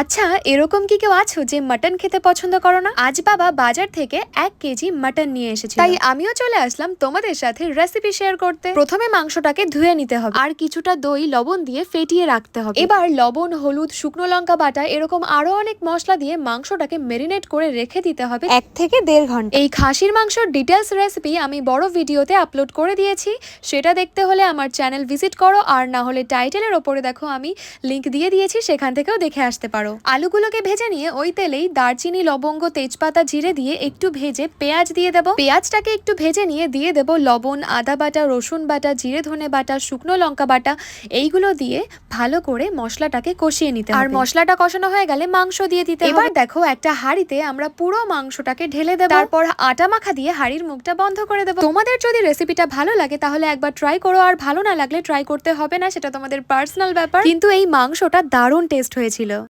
আচ্ছা, এরকম কি কেউ আছো যে মাটন খেতে পছন্দ করো না? আজ বাবা বাজার থেকে 1 কেজি মাটন নিয়ে এসেছিল, তাই আমিও চলে আসলাম তোমাদের সাথে রেসিপি শেয়ার করতে। প্রথমে মাংসটাকে ধুয়ে নিতে হবে আর কিছুটা দই লবণ দিয়ে ফেটিয়ে রাখতে হবে। এবার লবণ, হলুদ, শুকনো লঙ্কা বাটা এরকম আরো অনেক মশলা দিয়ে মাংসটাকে মেরিনেট করে রেখে দিতে হবে 1 থেকে 1.5 ঘন্টা। এই খাসির মাংসর ডিটেলস রেসিপি আমি বড় ভিডিওতে আপলোড করে দিয়েছি, সেটা দেখতে হলে আমার চ্যানেল ভিজিট করো, আর না হলে টাইটেলের ওপরে দেখো আমি লিংক দিয়ে দিয়েছি, সেখান থেকেও দেখে আসতে পারো। আলুগুলোকে ভেজে নিয়ে ওই তেলেই দারচিনি, লবঙ্গ, তেজপাতা, জিরে দিয়ে একটু ভেজে পেঁয়াজ দিয়ে দেবো। পেঁয়াজটাকে একটু ভেজে নিয়ে দিয়ে দেবো লবণ, আদা বাটা, রসুন বাটা, জিরে ধনে বাটা, শুকনো লঙ্কা বাটা, এইগুলো দিয়ে ভালো করে মশলাটাকে কষিয়ে নিতে হবে। আর মশলাটা কষানো হয়ে গেলে মাংস দিয়ে দিতে হবে। এবার দেখো একটা হাঁড়িতে আমরা পুরো মাংসটাকে ঢেলে দেবো, তারপর আটা মাখা দিয়ে হাঁড়ির মুখটা বন্ধ করে দেবো। তোমাদের যদি রেসিপিটা ভালো লাগে তাহলে একবার ট্রাই করো, আর ভালো না লাগলে ট্রাই করতে হবে না, সেটা তোমাদের পার্সোনাল ব্যাপার। কিন্তু এই মাংসটা দারুণ টেস্ট হয়েছিল।